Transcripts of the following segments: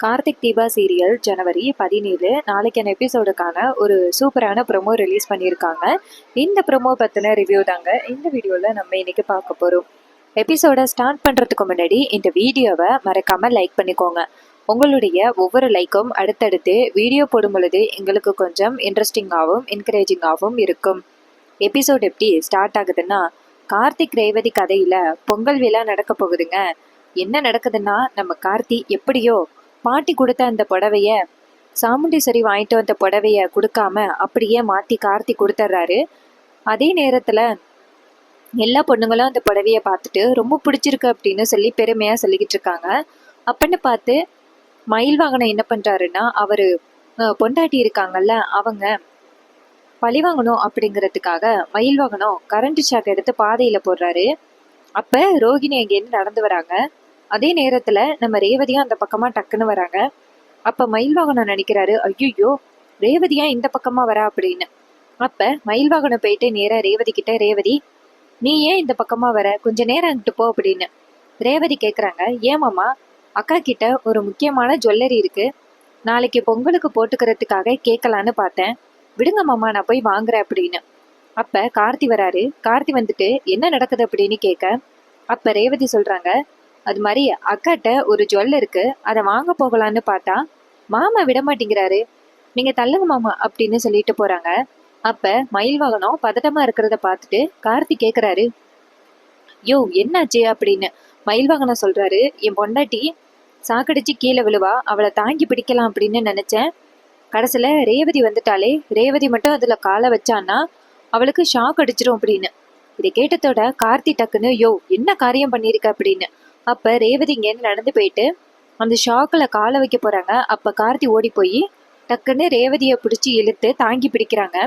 Karthik Deepa serial ஜனவரி 17 நாளைக்கான எபிசோடுக்கான ஒரு சூப்பரான ப்ரொமோ ரிலீஸ் பண்ணியிருக்காங்க. இந்த ப்ரொமோ பற்றின ரிவ்யூ தாங்க இந்த வீடியோவில் நம்ம இன்னைக்கு பார்க்க போகிறோம். எபிசோடை ஸ்டார்ட் பண்ணுறதுக்கு முன்னாடி இந்த வீடியோவை மறக்காமல் லைக் பண்ணிக்கோங்க. உங்களுடைய ஒவ்வொரு லைக்கும் அடுத்தடுத்து வீடியோ போடும் பொழுது எங்களுக்கு கொஞ்சம் இன்ட்ரெஸ்டிங்காகவும் என்கரேஜிங்காகவும் இருக்கும். எபிசோட் எப்படி ஸ்டார்ட் ஆகுதுன்னா, கார்த்திக் ரேவதி கதையில் பொங்கல் விழா நடக்க போகுதுங்க. என்ன நடக்குதுன்னா, நம்ம கார்த்தி எப்படியோ பாட்டி கொடுத்த அந்த புடவைய சாமுண்டீஸ்வரி வாங்கிட்டு வந்த புடவைய கொடுக்காம அப்படியே மாத்தி கார்த்தி கொடுத்துட்றாரு. அதே நேரத்துல எல்லா பொண்ணுங்களும் அந்த புடவைய பார்த்துட்டு ரொம்ப பிடிச்சிருக்கு அப்படின்னு சொல்லி பெருமையா சொல்லிக்கிட்டு இருக்காங்க. அப்படின்னு பார்த்து மயில் வாகனம் என்ன பண்றாருன்னா, அவரு பொண்டாட்டி இருக்காங்கல்ல, அவங்க பழி வாங்கணும் அப்படிங்கிறதுக்காக மயில் வாகனம் கரண்ட் ஷாக் எடுத்து பாதையில போடுறாரு. அப்ப ரோகிணி அங்கேருந்து நடந்து வராங்க. அதே நேரத்துல நம்ம ரேவதியும் அந்த பக்கமா டக்குன்னு வராங்க. அப்ப மயில் வாகனம் நினைக்கிறாரு, ஐயோ ரேவதியா இந்த பக்கமா வரா அப்படின்னு. அப்ப மயில் வாகனம் போயிட்டு நேரா ரேவதி கிட்ட, ரேவதி நீ ஏன் இந்த பக்கமா வர, கொஞ்ச நேரம் அங்கிட்டு போ அப்படின்னு. ரேவதி கேக்குறாங்க, ஏமாமா அக்கா கிட்ட ஒரு முக்கியமான ஜுவல்லரி இருக்கு, நாளைக்கு பொங்கலுக்கு போட்டுக்கிறதுக்காக கேட்கலான்னு பார்த்தேன், விடுங்க மாமா நான் போய் வாங்குறேன் அப்படின்னு. அப்ப கார்த்தி வராரு. கார்த்தி வந்துட்டு என்ன நடக்குது அப்படின்னு கேட்க, அப்ப ரேவதி சொல்றாங்க, அது மாதிரி அக்காட்ட ஒரு ஜுவல் இருக்கு, அதை வாங்க போகலான்னு பார்த்தா மாமா விட மாட்டேங்கிறாரு, நீங்க தள்ளுங்க மாமா அப்படின்னு சொல்லிட்டு போறாங்க. அப்ப மயில் வாகனம் பதட்டமா இருக்கிறத பார்த்துட்டு கார்த்தி கேக்குறாரு, யோ என்னாச்சு அப்படின்னு. மயில் வாகனம் சொல்றாரு, என் பொண்டாட்டி சாக்கடிச்சு கீழே விழுவா, அவளை தாங்கி பிடிக்கலாம் அப்படின்னு நினைச்சேன், கடைசியில ரேவதி வந்துட்டாலே, ரேவதி மட்டும் அதுல காலை வச்சான்னா அவளுக்கு ஷாக் அடிச்சிடும் அப்படின்னு. இதை கேட்டதோட கார்த்தி டக்குன்னு, யோ என்ன காரியம் பண்ணிருக்க அப்படின்னு. அப்ப ரேவதி இங்கேருந்து நடந்து போயிட்டு அந்த ஷாக்ல காலை வைக்க போறாங்க. அப்ப கார்த்தி ஓடி போய் டக்குன்னு ரேவதியை பிடிச்சி இழுத்து தாங்கி பிடிக்கிறாங்க.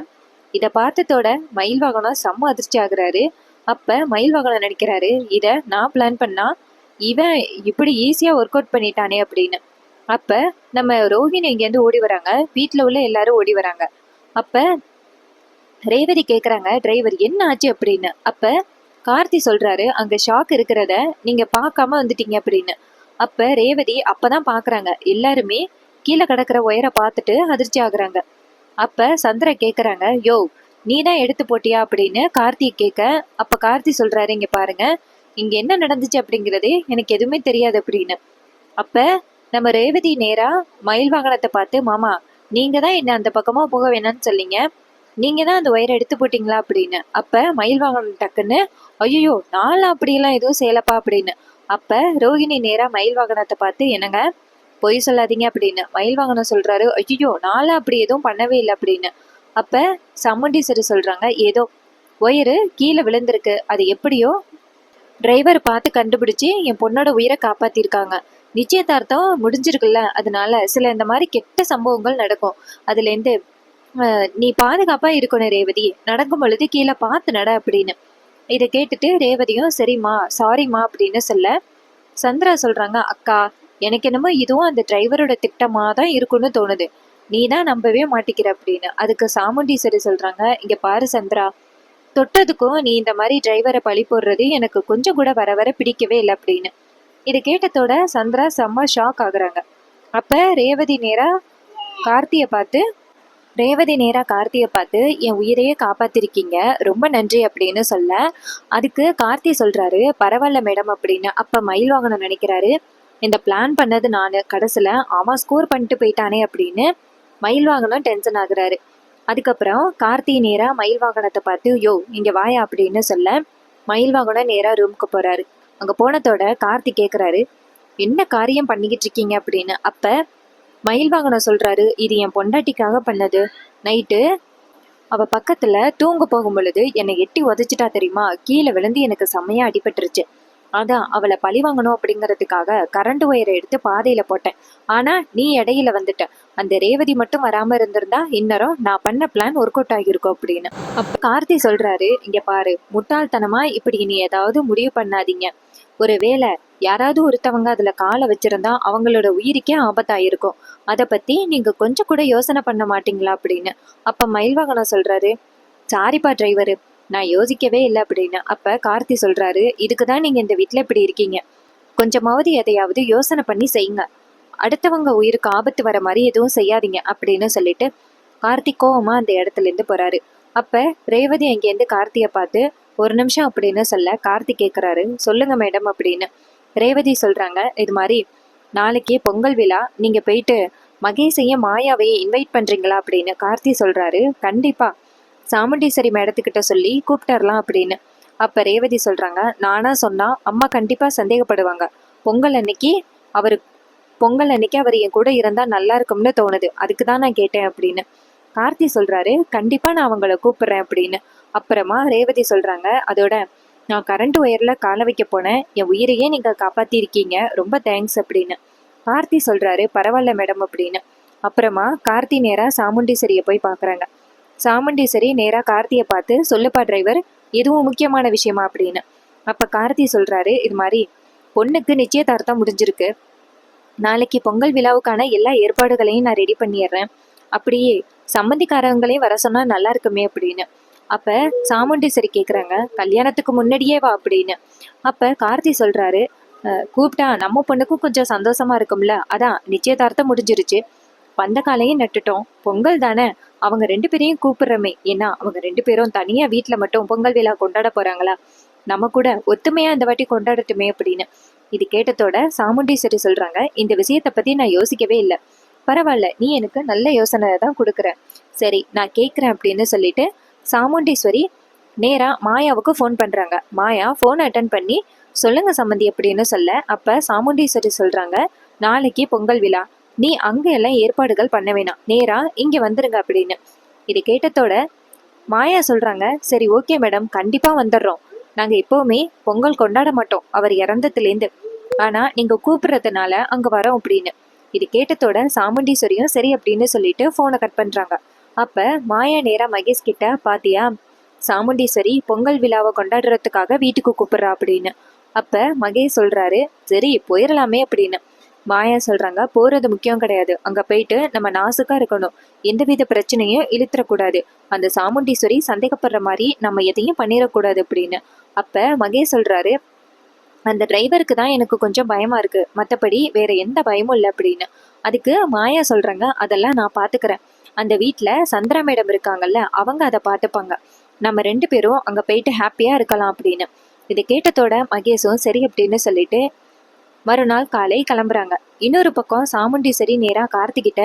இதை பார்த்ததோட மயில் வாகனம் செம்ம அதிர்ச்சி ஆகுறாரு. அப்ப மயில் வாகனம் நினைக்கிறாரு, இதை நான் பிளான் பண்ணா இவன் இப்படி ஈஸியா ஒர்க் அவுட் பண்ணிட்டானே அப்படின்னு. அப்ப நம்ம ரோஹிணி இங்கேருந்து ஓடி வராங்க. வீட்டுல உள்ள எல்லாரும் ஓடி வராங்க. அப்ப ரேவதி கேக்குறாங்க, டிரைவர் என்ன ஆச்சு அப்படின்னு. அப்ப கார்த்தி சொல்றாரு, அங்க ஷாக் இருக்கிறத நீங்க பார்க்காம வந்துட்டீங்க அப்படின்னு. அப்ப ரேவதி அப்பதான் பாக்குறாங்க, எல்லாருமே கீழே கிடக்குற ஒயரை பார்த்துட்டு அதிர்ச்சி ஆகுறாங்க. அப்ப சந்திரா கேக்குறாங்க, யோ நீ தான் எடுத்து போட்டியா அப்படின்னு கார்த்தியை கேட்க, அப்ப கார்த்தி சொல்றாரு, இங்க பாருங்க இங்க என்ன நடந்துச்சு அப்படிங்கிறதே எனக்கு எதுவுமே தெரியாது அப்படின்னு. அப்ப நம்ம ரேவதி நேரா மயில் வாகனத்தை பார்த்து, மாமா நீங்க தான் என்ன அந்த பக்கமா போக வேணாம்னு சொன்னீங்க, நீங்க தான் அந்த ஒயரை எடுத்து போட்டீங்களா அப்படின்னு. அப்ப மயில் வாகனம் டக்குன்னு, ஐயோ நான்லாம் அப்படியெல்லாம் எதுவும் செய்யலப்பா அப்படின்னு. அப்ப ரோகிணி நேரா மயில் வாகனத்தை பார்த்து, என்னங்க பொய் சொல்லாதீங்க அப்படின்னு. மயில் வாகனம் சொல்றாரு, ஐயோ நான்லாம் அப்படி எதுவும் பண்ணவே இல்லை அப்படின்னு. அப்ப சாமுண்டீஸ்வரி சொல்றாங்க, ஏதோ ஒயரு கீழே விழுந்திருக்கு, அது எப்படியோ டிரைவர் பார்த்து கண்டுபிடிச்சு என் பொண்ணோட உயிரை காப்பாத்திருக்காங்க, நிச்சயதார்த்தம் முடிஞ்சிருக்குல்ல, அதனால சில இந்த மாதிரி கெட்ட சம்பவங்கள் நடக்கும், அதுல இருந்து நீ பாதுகாப்பா இருக்கணும் ரேவதி, நடக்கும் பொழுது கீழே பார்த்து நட அப்படின்னு. இதை கேட்டுட்டு ரேவதியும் சரிம்மா சாரிம்மா அப்படின்னு சொல்ல, சந்திரா சொல்றாங்க, அக்கா எனக்கு என்னமோ இதுவும் அந்த டிரைவரோட திட்டமா தான் இருக்குன்னு தோணுது, நீ தான் நம்பவே மாட்டிக்கிற அப்படின்னு. அதுக்கு சாமுண்டீஸ்வரி சொல்றாங்க, இங்க பாரு சந்திரா, தொட்டதுக்கும் நீ இந்த மாதிரி டிரைவரை பழி போடுறது எனக்கு கொஞ்சம் கூட வர வர பிடிக்கவே இல்லை அப்படின்னு. இதை கேட்டதோட சந்திரா செம்ம ஷாக் ஆகுறாங்க. அப்ப ரேவதி நேரா கார்த்தியை பார்த்து என் உயிரையே காப்பாத்திருக்கீங்க, ரொம்ப நன்றி அப்படின்னு சொல்ல, அதுக்கு கார்த்தி சொல்றாரு, பரவாயில்ல மேடம் அப்படின்னு. அப்ப மயில் வாகனம் நினைக்கிறாரு, இந்த பிளான் பண்ணது நானு, கடைசியில அவன் ஸ்கோர் பண்ணிட்டு போயிட்டானே அப்படின்னு மயில் வாகனம் டென்ஷன் ஆகுறாரு. அதுக்கப்புறம் கார்த்தி நேரா மயில் வாகனத்தை பார்த்து, யோ இங்க வாயா அப்படின்னு சொல்ல, மயில் வாகனம் நேரா ரூமுக்கு போறாரு. அங்க போனதோட கார்த்தி கேக்குறாரு, என்ன காரியம் பண்ணிக்கிட்டு இருக்கீங்க அப்படின்னு. அப்ப மயில் வாகனம் சொல்றாரு, இது என் பொண்டாட்டிக்காக பண்ணது, நைட்டு அவ பக்கத்துல தூங்க போகும் பொழுது என்னை எட்டி உதைச்சிட்டா தெரியுமா, கீழே விழுந்து எனக்கு செம்மையா அடிபட்டுருச்சு, அதான் அவளை பழி வாங்கணும் அப்படிங்கிறதுக்காக கரண்ட் ஒயரை எடுத்து பாதையில போட்டேன், ஆனா நீ இடையில வந்துட்ட, அந்த ரேவதி மட்டும் வராம இருந்திருந்தா இந்நேரம் நான் பண்ண பிளான் ஒர்க் அவுட் ஆகியிருக்கும் அப்படின்னு. அப்ப கார்த்தி சொல்றாரு, இங்க பாரு முட்டாள்தனமா இப்படி நீ ஏதாவது முடிவு பண்ணாதீங்க, ஒருவேளை யாராவது ஒருத்தவங்க அதுல காலை வச்சிருந்தா அவங்களோட உயிருக்கே ஆபத்தாயிருக்கும், அதை பத்தி நீங்க கொஞ்சம் கூட யோசனை பண்ண மாட்டீங்களா அப்படின்னு. அப்ப மயில் வாகனம் சொல்றாரு, சாரிப்பா டிரைவரு, நான் யோசிக்கவே இல்லை அப்படின்னு. அப்ப கார்த்தி சொல்றாரு, இதுக்குதான் நீங்க இந்த வீட்டுல இப்படி இருக்கீங்க, கொஞ்சமாவது எதையாவது யோசனை பண்ணி செய்யுங்க, அடுத்தவங்க உயிருக்கு ஆபத்து வர மாதிரி எதுவும் செய்யாதீங்க அப்படின்னு சொல்லிட்டு கார்த்திக் கோவமா அந்த இடத்துல இருந்து போறாரு. அப்ப ரேவதி அங்கேருந்து கார்த்தியை பார்த்து ஒரு நிமிஷம் அப்படின்னு சொல்ல கார்த்திக் கேட்குறாரு, சொல்லுங்க மேடம் அப்படின்னு. ரேவதி சொல்றாங்க, இது மாதிரி நாளைக்கு பொங்கல் விழா, நீங்க போயிட்டு மகேஷையும் மாயாவையும் இன்வைட் பண்றீங்களா அப்படின்னு. கார்த்தி சொல்றாரு, கண்டிப்பா சாமுண்டீஸ்வரி மேடத்துக்கிட்ட சொல்லி கூப்பிட்டுறலாம் அப்படின்னு. அப்ப ரேவதி சொல்றாங்க, நானா சொன்னா அம்மா கண்டிப்பா சந்தேகப்படுவாங்க. பொங்கல் அன்னைக்கு அவரு பொங்கல் அன்னைக்கு அவர் என் கூட இருந்தா நல்லா இருக்கும்னு தோணுது, அதுக்கு தான் நான் கேட்டேன் அப்படின்னு. கார்த்தி சொல்றாரு, கண்டிப்பா நான் அவங்கள கூப்பிடுறேன் அப்படின்னு. அப்புறமா ரேவதி சொல்றாங்க, அதோட நான் கரண்ட் ஒயர்ல கால வைக்க போனேன், என் உயிரையே நீங்க காப்பாத்திருக்கீங்க, ரொம்ப தேங்க்ஸ் அப்படின்னு. கார்த்தி சொல்றாரு, பரவாயில்ல மேடம் அப்படின்னு. அப்புறமா கார்த்தி நேரா சாமுண்டீஸ்வரியை போய் பாக்குறாங்க. சாமுண்டீஸ்வரி நேரா கார்த்தியை பார்த்து, சொல்லுப்பா டிரைவர், எதுவும் முக்கியமான விஷயமா அப்படின்னு. அப்ப கார்த்தி சொல்றாரு, இது மாதிரி பொண்ணுக்கு நிச்சயதார்த்தம் முடிஞ்சிருக்கு, நாளைக்கு பொங்கல் விழாவுக்கான எல்லா ஏற்பாடுகளையும் நான் ரெடி பண்ணிடுறேன், அப்படியே சம்மந்திக்காரங்களையும் வர சொன்னா நல்லா இருக்குமே அப்படின்னு. அப்ப சாமுண்டீஸ்வரி கேக்குறாங்க, கல்யாணத்துக்கு முன்னாடியே வா அப்படின்னு. அப்ப கார்த்தி சொல்றாரு, கூப்பிட்டா நம்ம பொண்ணுக்கும் கொஞ்சம் சந்தோஷமா இருக்கும்ல, அதான் நிச்சயதார்த்தம் முடிஞ்சிருச்சு, பந்த காலையும் நட்டுட்டோம், பொங்கல் தானே, அவங்க 2 பேரையும் கூப்பிடுறமே, ஏன்னா அவங்க 2 பேரும் தனியா வீட்டுல மட்டும் பொங்கல் விழா கொண்டாட போறாங்களா, நம்ம கூட ஒத்துமையா இந்த வாட்டி கொண்டாடட்டுமே அப்படின்னு. இது கேட்டதோட சாமுண்டீஸ்வரி சொல்றாங்க, இந்த விஷயத்த பத்தி நான் யோசிக்கவே இல்லை, பரவாயில்ல, நீ எனக்கு நல்ல யோசனை தான் கொடுக்குற, சரி நான் கேட்குறேன் அப்படின்னு சொல்லிட்டு சாமுண்டீஸ்வரி நேரா மாயாவுக்கு ஃபோன் பண்றாங்க. மாயா ஃபோன் அட்டன் பண்ணி, சொல்லுங்க சம்மந்தி அப்படின்னு சொல்ல, அப்ப சாமுண்டீஸ்வரி சொல்றாங்க, நாளைக்கு பொங்கல் விழா, நீ அங்க எல்லாம் ஏற்பாடுகள் பண்ண வேணாம், நேரா இங்க வந்துருங்க அப்படின்னு. இது கேட்டதோட மாயா சொல்றாங்க, சரி ஓகே மேடம், கண்டிப்பா வந்துடுறோம், நாங்க எப்பவுமே பொங்கல் கொண்டாட மாட்டோம் அவர் இறந்ததுலேருந்து, ஆனா நீங்க கூப்பிடுறதுனால அங்க வரோம் அப்படின்னு. இது கேட்டதோட சாமுண்டீஸ்வரியும் சரி அப்படின்னு சொல்லிட்டு போனை கட் பண்றாங்க. அப்ப மாயா நேரா மகேஷ் கிட்ட, பாத்தியா சாமுண்டீஸ்வரி பொங்கல் விழாவை கொண்டாடுறதுக்காக வீட்டுக்கு கூப்பிடுறா அப்படின்னு. அப்ப மகேஷ் சொல்றாரு, சரி போயிடலாமே அப்படின்னு. மாயா சொல்றாங்க, போறது முக்கியம் கிடையாது, அங்க போயிட்டு நம்ம நாசுக்கா இருக்கணும், எந்தவித பிரச்சனையும் இழுத்துறக்கூடாது, அந்த சாமுண்டீஸ்வரி சந்தேகப்படுற மாதிரி நம்ம எதையும் பண்ணிடக்கூடாது அப்படின்னு. அப்ப மகேஷ் சொல்றாரு, அந்த டிரைவருக்கு தான் எனக்கு கொஞ்சம் பயமா இருக்கு, மற்றபடி வேற எந்த பயமும் இல்லை அப்படின்னு. அதுக்கு மாயா சொல்றாங்க, அதெல்லாம் நான் பாத்துக்கிறேன், அந்த வீட்டுல சந்திரா மேடம் இருக்காங்கல்ல, அவங்க அதை பார்த்துப்பாங்க, நம்ம 2 பேரும் அங்க போயிட்டு ஹாப்பியா இருக்கலாம் அப்படின்னு. இதை கேட்டதோட மகேஷும் சரி அப்படின்னு சொல்லிட்டு மறுநாள் காலை கிளம்புறாங்க. இன்னொரு பக்கம் சாமுண்டீஸ்வரி நேரா கார்த்திகிட்ட,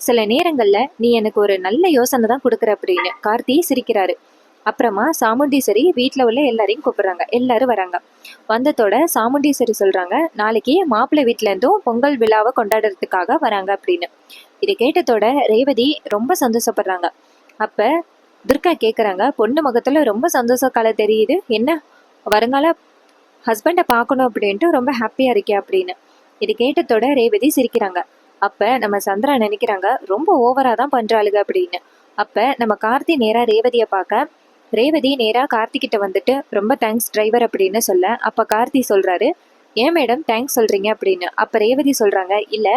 சில நேரங்கள்ல நீ எனக்கு ஒரு நல்ல யோசனை தான் கொடுக்குற அப்படின்னு. கார்த்தி சிரிக்கிறாரு. அப்புறமா சாமுண்டீஸ்வரி வீட்டுல உள்ள எல்லாரையும் கூப்பிடுறாங்க. எல்லாரும் வராங்க. வந்ததோட சாமுண்டீஸ்வரி சொல்றாங்க, நாளைக்கு மாப்பிள்ளை வீட்டுல இருந்தும் பொங்கல் விழாவை கொண்டாடுறதுக்காக வராங்க அப்படின்னு. இதை கேட்டதோட ரேவதி ரொம்ப சந்தோஷப்படுறாங்க. அப்ப துர்கா கேக்குறாங்க, பொண்ணு முகத்துல ரொம்ப சந்தோஷ கால தெரியுது, என்ன வருங்கால ஹஸ்பண்டை பார்க்கணும் அப்படின்ட்டு ரொம்ப ஹாப்பியா இருக்கே அப்படின்னு. இது கேட்டதோட ரேவதி சிரிக்கிறாங்க. அப்ப நம்ம சந்திரா நினைக்கிறாங்க, ரொம்ப ஓவரா தான் பண்றாளுங்க அப்படின்னு. அப்ப நம்ம கார்த்தி நேரா ரேவதியை பார்க்க, ரேவதி நேரா கார்த்தி கிட்ட வந்துட்டு, ரொம்ப தேங்க்ஸ் டிரைவர் அப்படின்னு சொல்ல, அப்ப கார்த்தி சொல்றாரு, ஏன் மேடம் தேங்க்ஸ் சொல்றீங்க அப்படின்னு. அப்ப ரேவதி சொல்றாங்க, இல்ல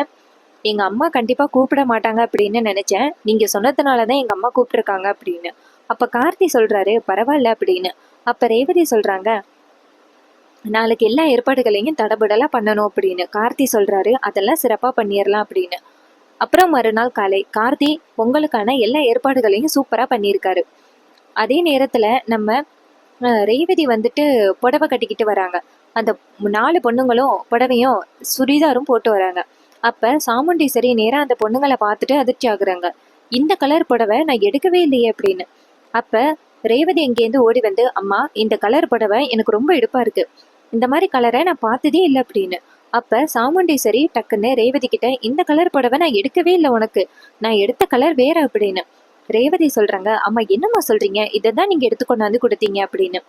எங்க அம்மா கண்டிப்பா கூப்பிட மாட்டாங்க அப்படின்னு நினைச்சேன், நீங்க சொன்னதுனாலதான் எங்க அம்மா கூப்பிட்டுருக்காங்க அப்படின்னு. அப்ப கார்த்தி சொல்றாரு, பரவாயில்ல அப்படின்னு. அப்ப ரேவதி சொல்றாங்க, நாளைக்கு எல்லா ஏற்பாடுகளையும் தடபுடலா பண்ணணும் அப்படின்னு. கார்த்தி சொல்றாரு, அதெல்லாம் சிறப்பா பண்ணிடலாம் அப்படின்னு. அப்புறம் மறுநாள் காலை கார்த்தி பொங்கலுக்கான எல்லா ஏற்பாடுகளையும் சூப்பரா பண்ணியிருக்காரு. அதே நேரத்துல நம்ம ரேவதி வந்துட்டு புடவை கட்டிக்கிட்டு வராங்க. அந்த 4 பொண்ணுங்களும் புடவையும் சுடிதாரும் போட்டு வராங்க. அப்ப சாமுண்டீஸ்வரி நேரா அந்த பொண்ணுங்களை பார்த்துட்டு அதிர்ச்சி ஆகுறாங்க. இந்த கலர் புடவை நான் எடுக்கவே இல்லையே அப்படின்னு. அப்ப ரேவதி எங்கேருந்து ஓடி வந்து, அம்மா இந்த கலர் புடவை எனக்கு ரொம்ப எடுப்பா இருக்கு, இந்த மாதிரி கலரை நான் பார்த்ததே இல்லை அப்படின்னு. அப்ப சாமுண்டீஸ்வரி டக்குன்னு ரேவதி கிட்ட, இந்த கலர் புடவை நான் எடுக்கவே இல்லை உனக்கு, நான் எடுத்த கலர் வேற அப்படின்னு. ரேவதி சொல்றாங்க, அம்மா என்னம்மா சொல்றீங்க, இதை தான் நீங்க எடுத்து கொண்டாந்து கொடுத்தீங்க அப்படின்னு.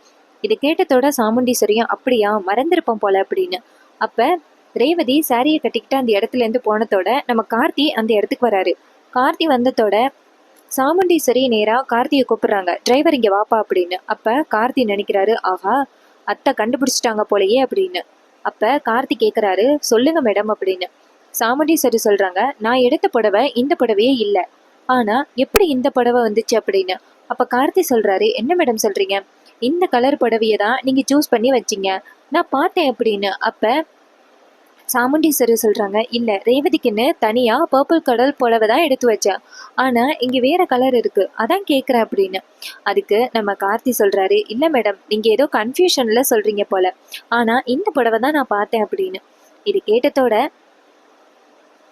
இது கேட்டதோட சாமுண்டீஸ்வரியும், அப்படியா மறந்துருப்போம் போல அப்படின்னு. அப்ப ரேவதி சாரியை கட்டிக்கிட்டு அந்த இடத்துல இருந்து போனதோட நம்ம கார்த்தி அந்த இடத்துக்கு வராரு. கார்த்தி வந்ததோட சாமுண்டீஸ்வரி நேரா கார்த்தியை கூப்பிடுறாங்க, டிரைவர் இங்க வாப்பா அப்படின்னு. அப்ப கார்த்தி நினைக்கிறாரு, ஆஹா அத்தை கண்டுபிடிச்சிட்டாங்க போலயே அப்படின்னு. அப்ப கார்த்தி கேக்குறாரு, சொல்லுங்க மேடம் அப்படின்னு. சாமுண்டீஸ்வரி சொல்றாங்க, நான் எடுத்த புடவை இந்த புடவையே இல்லை, ஆனா எப்படி இந்த புடவை வந்துச்சு அப்படின்னு. அப்ப கார்த்தி சொல்றாரு, என்ன மேடம் சொல்றீங்க, இந்த கலர் புடவையை தான் நீங்க சூஸ் பண்ணி வச்சீங்க, நான் பார்த்தேன் அப்படின்னு. அப்ப சாமுண்டீஸ்வரி சொல்றாங்க, இல்ல ரேவதிக்குன்னு தனியா பர்பிள் கடல் புடவை தான் எடுத்து வச்சேன். ஆனா இங்க வேற கலர் இருக்கு. அதான் கேட்கிறேன் அப்படின்னு. அதுக்கு நம்ம கார்த்தி சொல்றாரு, இல்ல மேடம் நீங்க ஏதோ கன்ஃபியூஷன்ல சொல்றீங்க போல. ஆனா இந்த புடவை தான் நான் பார்த்தேன் அப்படின்னு. இது கேட்டதோட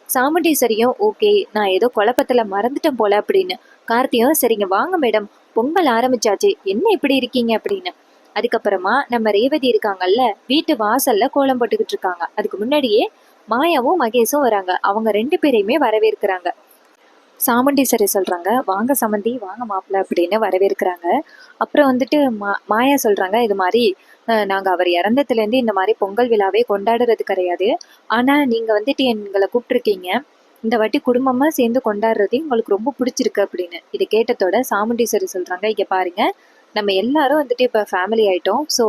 சாமுண்டீஸ்வரியும் ஓகே நான் ஏதோ குழப்பத்துல மறந்துட்டேன் போல அப்படின்னு. கார்த்தியும் சரிங்க வாங்க மேடம் பொங்கல் ஆரம்பிச்சாச்சு என்ன இப்படி இருக்கீங்க அப்படின்னு. அதுக்கப்புறமா நம்ம ரேவதி இருக்காங்கல்ல வீட்டு வாசல்ல கோலம் போட்டுக்கிட்டு இருக்காங்க. அதுக்கு முன்னாடியே மாயாவும் மகேஷும் வராங்க. அவங்க 2 பேரையுமே வரவேற்கிறாங்க. சாமுண்டீஸ்வரி சொல்றாங்க, வாங்க சமந்தி வாங்க மாப்பிள்ள அப்படின்னு வரவேற்கிறாங்க. அப்புறம் வந்துட்டு மாயா சொல்றாங்க, இது மாதிரி நாங்க அவர் இறந்ததுலேருந்து இந்த மாதிரி பொங்கல் விழாவே கொண்டாடுறது கிடையாது. ஆனா நீங்க வந்துட்டு எங்களை கூப்பிட்டுருக்கீங்க. இந்த வாட்டி குடும்பமா சேர்ந்து கொண்டாடுறது உங்களுக்கு ரொம்ப பிடிச்சிருக்கு அப்படின்னு. இதை கேட்டதோட சாமுண்டீஸ்வரி சொல்றாங்க, இங்க பாருங்க நம்ம எல்லாரும் வந்துட்டு இப்போ ஃபேமிலி ஆயிட்டோம். ஸோ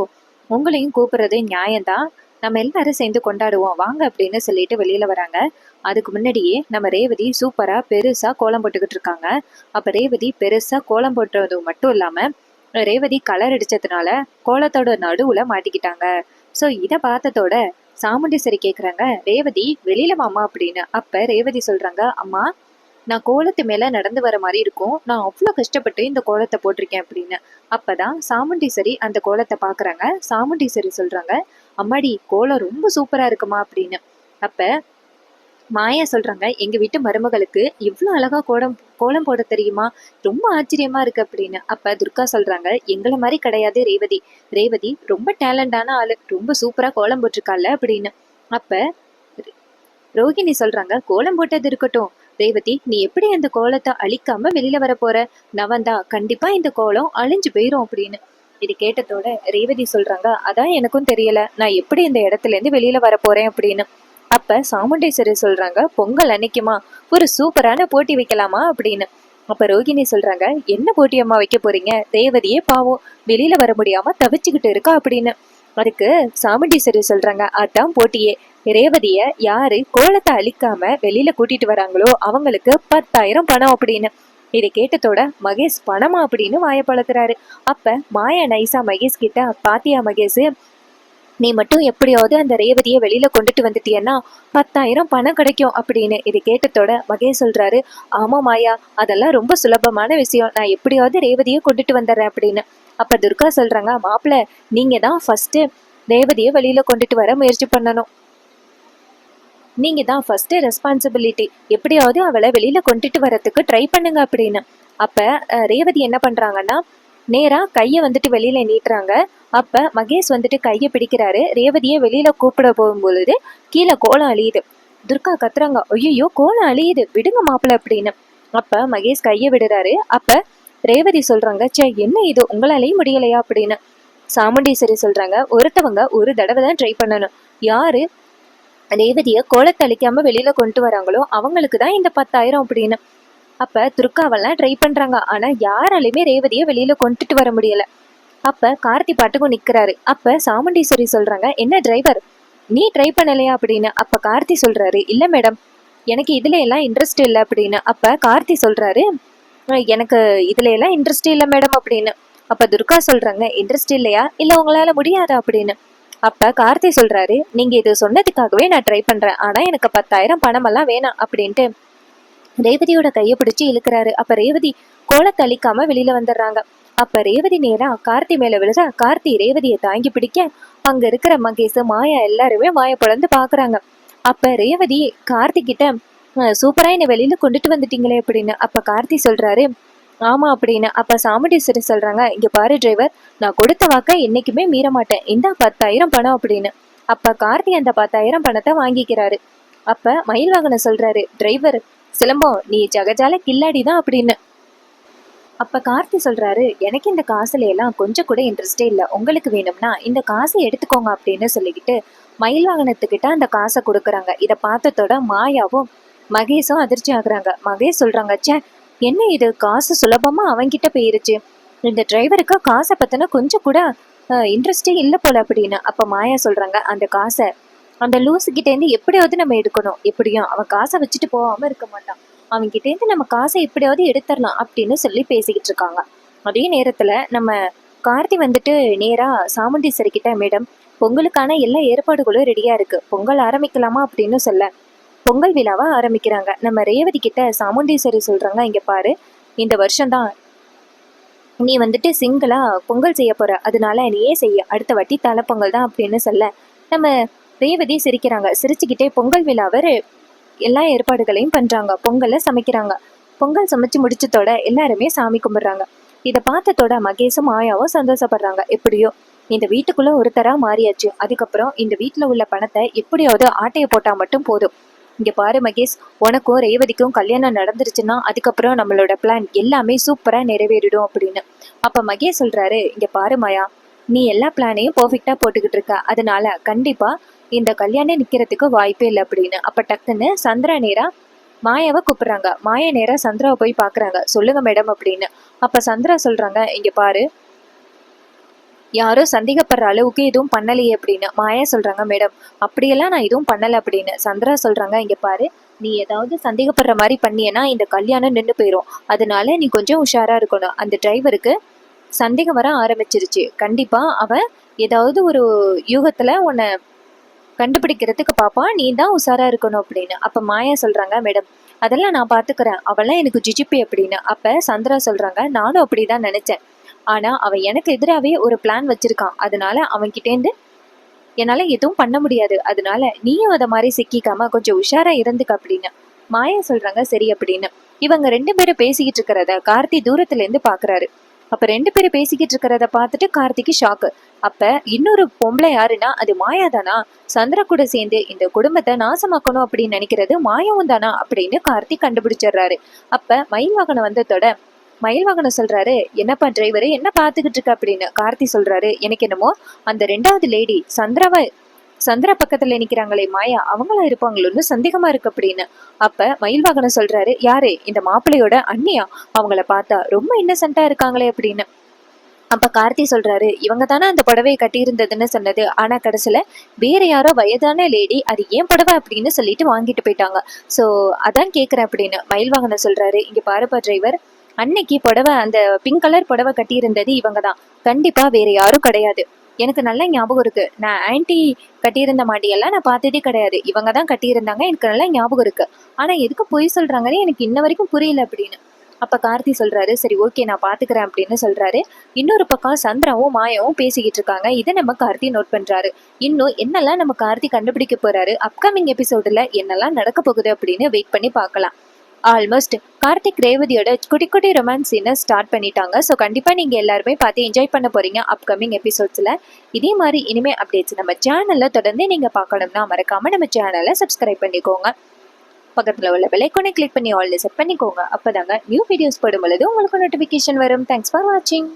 உங்களையும் கூப்பிடுறது நியாயம்தான். நம்ம எல்லாரும் சேர்ந்து கொண்டாடுவோம் வாங்க அப்படின்னு சொல்லிட்டு வெளியில வராங்க. அதுக்கு முன்னாடியே நம்ம ரேவதி சூப்பரா பெருசா கோலம் போட்டுக்கிட்டு இருக்காங்க. அப்ப ரேவதி பெருசா கோலம் போட்டுறது மட்டும் இல்லாம ரேவதி கலர் அடிச்சதுனால கோலத்தோட நடுவுல மாட்டிக்கிட்டாங்க. ஸோ இதை பார்த்ததோட சாமுண்டீஸ்வரி கேக்குறாங்க, ரேவதி வெளியில வாமா அப்படின்னு. அப்ப ரேவதி சொல்றாங்க, அம்மா நான் கோலத்து மேல நடந்து வர மாதிரி இருக்கும். நான் அவ்வளோ கஷ்டப்பட்டு இந்த கோலத்தை போட்டிருக்கேன் அப்படின்னு. அப்பதான் சாமுண்டீஸ்வரி அந்த கோலத்தை பாக்குறாங்க. சாமுண்டீஸ்வரி சொல்றாங்க, அம்மாடி கோலம் ரொம்ப சூப்பரா இருக்குமா அப்படின்னு. அப்ப மாயா சொல்றாங்க, எங்க வீட்டு மருமகளுக்கு இவ்வளவு அழகா கோலம் போட தெரியுமா, ரொம்ப ஆச்சரியமா இருக்கு அப்படின்னு. அப்ப துர்கா சொல்றாங்க, எங்களை மாதிரி கிடையாது ரேவதி. ரேவதி ரொம்ப டேலண்டான ஆளு, ரொம்ப சூப்பரா கோலம் போட்டிருக்கால அப்படின்னு. அப்ப ரோகிணி சொல்றாங்க, கோலம் போட்டது இருக்கட்டும் ரேவதி, நீ எப்படி அந்த கோலத்தை அழிக்காம வெளியில வர போற? நவந்தா கண்டிப்பா இந்த கோலம் அழிஞ்சு போயிரும் அப்படின்னு. இது கேட்டதோட ரேவதி சொல்றாங்க, அதான் எனக்கும் தெரியல நான் எப்படி இந்த இடத்துல இருந்து வெளியில வர போறேன் அப்படின்னு. அப்ப சாமுண்டேஸ்வரி சொல்றாங்க, பொங்கல் அன்னைக்குமா ஒரு சூப்பரான போட்டி வைக்கலாமா அப்படின்னு. அப்ப ரோகிணி சொல்றாங்க, என்ன போட்டி அம்மா வைக்க போறீங்க? ரேவதியே பாவம் வெளியில வர முடியாம தவிச்சுக்கிட்டு இருக்கா அப்படின்னு. அதுக்கு சாமுண்டீஸ்வரி சொல்றாங்க, அதான் போட்டியே. ரேவதிய யாரு கோலத்தை அழிக்காம வெளியில கூட்டிட்டு வராங்களோ அவங்களுக்கு 10,000 பணம் அப்படின்னு. இதை கேட்டதோட மகேஷ் பணமா அப்படின்னு வாய பழக்கிறாரு. அப்ப மாயா நைசா மகேஷ் கிட்ட, பாத்தியா மகேஷ், நீ மட்டும் எப்படியாவது அந்த ரேவதியை வெளியில கொண்டுட்டு வந்துட்டியன்னா 10,000 பணம் கிடைக்கும் அப்படின்னு. இதை கேட்டதோட மகேஷ் சொல்றாரு, ஆமா மாயா அதெல்லாம் ரொம்ப சுலபமான விஷயம், நான் எப்படியாவது ரேவதியை கொண்டுட்டு வந்துடுறேன் அப்படின்னு. அப்ப துர்கா சொல்றாங்க, மாப்பிள்ள நீங்க தான் ஃபர்ஸ்ட் ரேவதியை வெளியில கொண்டுட்டு வர முயற்சி பண்ணணும். நீங்க தான் ஃபர்ஸ்ட் ரெஸ்பான்சிபிலிட்டி, எப்படியாவது அவளை வெளியில கொண்டுட்டு வரத்துக்கு ட்ரை பண்ணுங்க அப்படின்னு. அப்ப ரேவதி என்ன பண்றாங்கன்னா நேரா கையை வந்துட்டு வெளியில நீட்டுறாங்க. அப்ப மகேஷ் வந்துட்டு கையை பிடிக்கிறாரு. ரேவதியை வெளியில கூப்பிட போகும்பொழுது கீழே கோலம் அழியுது. துர்கா கத்துறாங்க, ஐயோ கோலம் அழியுது விடுங்க மாப்பிள்ள அப்படின்னு. அப்ப மகேஷ் கையை விடுறாரு. அப்ப ரேவதி சொல்றாங்க, சே என்ன இது உங்களாலேயும் முடியலையா அப்படின்னு. சாமுண்டீஸ்வரி சொல்றாங்க, ஒருத்தவங்க ஒரு தடவை தான் ட்ரை பண்ணணும். யாரு ரேவதியை கோலத்தை அழிக்காம வெளியில கொண்டு வராங்களோ அவங்களுக்கு தான் இந்த 10,000 அப்படின்னு. அப்ப துர்காவெல்லாம் ட்ரை பண்றாங்க. ஆனா யாராலையுமே ரேவதியை வெளியில கொண்டுட்டு வர முடியல. அப்ப கார்த்தி பாட்டுக்கும் நிக்கிறாரு. அப்ப சாமுண்டீஸ்வரி சொல்றாங்க, என்ன டிரைவர் நீ ட்ரை பண்ணலையா அப்படின்னு. அப்ப கார்த்தி சொல்றாரு, இல்ல மேடம் எனக்கு இதுல எல்லாம் இன்ட்ரெஸ்ட் இல்லை அப்படின்னு. அப்ப கார்த்தி சொல்றாரு, எனக்கு இதுல எல்லாம் இன்ட்ரெஸ்ட் இல்லை மேடம் அப்படின்னு. அப்ப துர்கா சொல்றாங்க, இன்ட்ரெஸ்ட் இல்லையா இல்ல உங்களால முடியாதா அப்படின்னு. அப்ப கார்த்தி சொல்றாரு, நீங்க இது சொன்னதுக்காகவே நான் ட்ரை பண்றேன், ஆனா எனக்கு 10,000 பணம் எல்லாம் வேணாம் அப்படின்ட்டு ரேவதியோட கையை பிடிச்சு இழுக்கிறாரு. அப்ப ரேவதி கோலத்தை அழிக்காம வெளியில வந்துடுறாங்க. அப்ப ரேவதி நேரா கார்த்தி மேல விழுக கார்த்தி ரேவதியை தாங்கி பிடிக்க அங்க இருக்கிற மகேஷ் மாயா எல்லாருமே வாய பொழந்து பாக்குறாங்க. அப்ப ரேவதி கார்த்தி கிட்ட, சூப்பரா என்ன வெளியில கொண்டுட்டு வந்துட்டீங்களே அப்படின்னு. அப்ப கார்த்தி சொல்றாரு, ஆமா அப்படின்னு. அப்ப சாமுண்டீஸ்வரி சொல்றாங்க, இங்க பாரு டிரைவர், நான் கொடுத்த வாக்க என்னைக்குமே மீற மாட்டேன், இந்த 10,000 பணம் அப்படின்னு. அப்ப கார்த்தி அந்த 10,000 பணத்தை வாங்கிக்கிறாரு. அப்ப மயில் வாகனம் சொல்றாரு, டிரைவர் சிலம்பம் நீ ஜகஜால கில்லாடிதான் அப்படின்னு. அப்ப கார்த்தி சொல்றாரு, எனக்கு இந்த காசுல எல்லாம் கொஞ்சம் கூட இன்ட்ரெஸ்டே இல்லை, உங்களுக்கு வேணும்னா இந்த காசை எடுத்துக்கோங்க அப்படின்னு சொல்லிக்கிட்டு மயில் வாகனத்துக்கிட்ட அந்த காசை கொடுக்குறாங்க. இதை பார்த்ததோட மாயாவும் மகேஷும் அதிர்ச்சி ஆகுறாங்க. மகேஷ் சொல்றாங்க, சே என்ன இது காசு சுலபமா அவங்கிட்ட போயிருச்சு, இந்த டிரைவருக்கு காசை பத்தின கொஞ்சம் கூட இன்ட்ரெஸ்டே இல்லை போல அப்படின்னு. அப்ப மாயா சொல்றாங்க, அந்த காசை அந்த லூசு கிட்ட இருந்து எப்படியாவது நம்ம எடுக்கணும், எப்படியும் அவன் காசை வச்சுட்டு போகாம இருக்க மாட்டான், அவங்க கிட்ட இருந்து நம்ம காசை எப்படியாவது எடுத்துடலாம் அப்படின்னு சொல்லி பேசிக்கிட்டு இருக்காங்க. அதே நேரத்துல நம்ம கார்த்தி வந்துட்டு நேரா சாமுண்டீஸ்வரி கிட்ட, மேடம் பொங்கலுக்கான எல்லா ஏற்பாடுகளும் ரெடியா இருக்கு, பொங்கல் ஆரம்பிக்கலாமா அப்படின்னு சொல்ல பொங்கல் விழாவை ஆரம்பிக்கிறாங்க. நம்ம ரேவதி கிட்ட சாமுண்டீஸ்வரி சொல்றாங்க, இங்க பாரு, இந்த வருஷம்தான் நீ வந்துட்டு சிங்கிளா பொங்கல் செய்ய போற, அதனால நீயே செய்ய, அடுத்த வாட்டி தலை பொங்கல் தான் அப்படின்னு சொல்ல நம்ம ரேவதி சிரிக்கிறாங்க. சிரிச்சுக்கிட்டே பொங்கல் விழாவை எல்லா ஏற்பாடுகளையும் பண்றாங்க. பொங்கலை சமைக்கிறாங்க. பொங்கல் சமைச்சு முடிச்சதோட எல்லாருமே சாமி கும்பிடுறாங்க. இதை பார்த்ததோட மகேஷும் மாயாவும் சந்தோஷப்படுறாங்க. எப்படியோ இந்த வீட்டுக்குள்ள ஒருத்தரா மாறியாச்சு. அதுக்கப்புறம் இந்த வீட்டுல உள்ள பணத்தை எப்படியாவது ஆட்டையை போட்டா மட்டும் போதும். இங்க பாரு மகேஷ், உனக்கும் ரேவதிக்கும் கல்யாணம் நடந்துருச்சுன்னா அதுக்கப்புறம் நம்மளோட பிளான் எல்லாமே சூப்பரா நிறைவேறிடும் அப்படின்னு. அப்ப மகேஷ் சொல்றாரு, இங்க பாரு மாயா, நீ எல்லா பிளானையும் பர்ஃபெக்டா போட்டுக்கிட்டு இருக்க, அதனால கண்டிப்பா இந்த கல்யாணம் நிக்கிறதுக்கு வாய்ப்பே இல்லை அப்படின்னு. அப்ப டக்குன்னு சந்திரா நேரா மாயாவை கூப்பிடுறாங்க. மாயா நேரா சந்திராவை போய் பாக்குறாங்க. சொல்லுங்க மேடம் அப்படின்னு. அப்ப சந்திரா சொல்றாங்க, இங்க பாரு, யாரோ சந்தேகப்படுற அளவுக்கு எதுவும் பண்ணலையே அப்படின்னு. மாயா சொல்றாங்க, மேடம் அப்படியெல்லாம் நான் எதுவும் பண்ணலை அப்படின்னு. சந்திரா சொல்றாங்க, இங்க பாரு, நீ ஏதாவது சந்தேகப்படுற மாதிரி பண்ணியனா இந்த கல்யாணம் நின்று போயிடும், அதனால நீ கொஞ்சம் உஷாரா இருக்கணும். அந்த டிரைவருக்கு சந்தேகம் வர ஆரம்பிச்சிருச்சு, கண்டிப்பா அவன் ஏதாவது ஒரு யூகத்துல உன்னை கண்டுபிடிக்கிறதுக்கு பாப்பான், நீ தான் உஷாரா இருக்கணும் அப்படின்னு. அப்ப மாயா சொல்றாங்க, மேடம் அதெல்லாம் நான் பாத்துக்கிறேன், அவெல்லாம் எனக்கு ஜிஜிபி அப்படின்னு. அப்ப சந்திரா சொல்றாங்க, நானும் அப்படிதான் நினைச்சேன், ஆனா அவன் எனக்கு எதிராகவே ஒரு பிளான் வச்சிருக்கான், அதனால அவன்கிட்டேருந்து என்னால எதுவும் பண்ண முடியாது, அதனால நீயும் அதை மாதிரி சிக்கிக்காம கொஞ்சம் உஷாரா இருந்துக்க அப்படின்னு. மாயா சொல்றாங்க, சரி அப்படின்னு. இவங்க 2 பேரும் பேசிக்கிட்டு இருக்கிறத கார்த்தி தூரத்துல இருந்து பாக்குறாரு. அப்ப 2 பேரும் பேசிக்கிட்டு இருக்கிறத பார்த்துட்டு கார்த்திக்கு ஷாக்கு. அப்ப இன்னொரு பொம்பளை யாருன்னா அது மாயா தானா? சந்திரா கூட சேர்ந்து இந்த குடும்பத்தை நாசமாக்கணும் அப்படின்னு நினைக்கிறது மாயாவும் தானா அப்படின்னு கார்த்திக் கண்டுபிடிச்சிடுறாரு. அப்ப மயில் வாகனம் வந்ததோட மயில் வாகனம் சொல்றாரு, என்னப்பா டிரைவரு, என்ன பாத்துக்கிட்டு இருக்க அப்படின்னு. கார்த்தி சொல்றாரு, எனக்கு என்னமோ அந்த 2வது லேடி சந்திரா பக்கத்துல நிக்கிறாங்களே மாயா, அவங்களா இருப்பாங்களோன்னு சந்தேகமா இருக்கு அப்படின்னு. அப்ப மயில் வாகனம் சொல்றாரு, யாரு, இந்த மாப்பிள்ளையோட அண்ணியா, அவங்கள பார்த்தா ரொம்ப இன்னசென்ட்டா இருக்காங்களே அப்படின்னு. அப்ப கார்த்தி சொல்றாரு, இவங்க தானே அந்த புடவையை கட்டி இருந்ததுன்னு சொன்னது, ஆனா கடைசியில வேற யாரோ வயதான லேடி அது ஏன் புடவை அப்படின்னு சொல்லிட்டு வாங்கிட்டு போயிட்டாங்க, சோ அதான் கேக்குறேன் அப்படின்னு. மயில் வாகனம் சொல்றாரு, இங்க பாருப்பா டிரைவர், அன்னைக்கு புடவை அந்த பிங்க் கலர் புடவை கட்டி இருந்தது இவங்க தான், கண்டிப்பா வேற யாரும் கிடையாது. எனக்கு நல்ல ஞாபகம் இருக்கு, நான் ஆன்டி கட்டியிருந்த மாட்டியெல்லாம் நான் பார்த்ததே கிடையாது, இவங்க தான் கட்டியிருந்தாங்க, எனக்கு நல்லா ஞாபகம் இருக்கு. ஆனா எதுக்கு பொய் சொல்றாங்கன்னு எனக்கு இன்ன வரைக்கும் புரியல அப்படின்னு. அப்ப கார்த்தி சொல்றாரு, சரி ஓகே நான் பாத்துக்கிறேன் அப்படின்னு சொல்றாரு. இன்னொரு பக்கம் சந்திராவும் மாயாவும் பேசிக்கிட்டு இருக்காங்க. இதை நம்ம கார்த்தி நோட் பண்றாரு. இன்னும் என்னெல்லாம் நம்ம கார்த்தி கண்டுபிடிக்க போறாரு, அப்கமிங் எபிசோடுல என்னெல்லாம் நடக்க போகுது அப்படின்னு வெயிட் பண்ணி பார்க்கலாம். ஆல்மோஸ்ட் கார்த்திக் ரேவதியோட குட்டி குட்டி ரொமான்ஸ் சீனை ஸ்டார்ட் பண்ணிட்டாங்க. ஸோ கண்டிப்பாக நீங்கள் எல்லாருமே பார்த்து என்ஜாய் பண்ண போறீங்க அப்கமிங் எபிசோட்ஸில். இதே மாதிரி இனிமே அப்டேட்ஸ் நம்ம சேனலில் தொடர்ந்து நீங்கள் பார்க்கணும்னா மறக்காம நம்ம சேனலை சப்ஸ்கிரைப் பண்ணிக்கோங்க. பக்கத்தில் உள்ள பெல் ஐகானை கிளிக் பண்ணி ஆல் செட் பண்ணிக்கோங்க. அப்போதாங்க நியூ வீடியோஸ் போடும் பொழுது உங்களுக்கு நோட்டிஃபிகேஷன் வரும். தேங்க்ஸ் ஃபார் வாட்சிங்.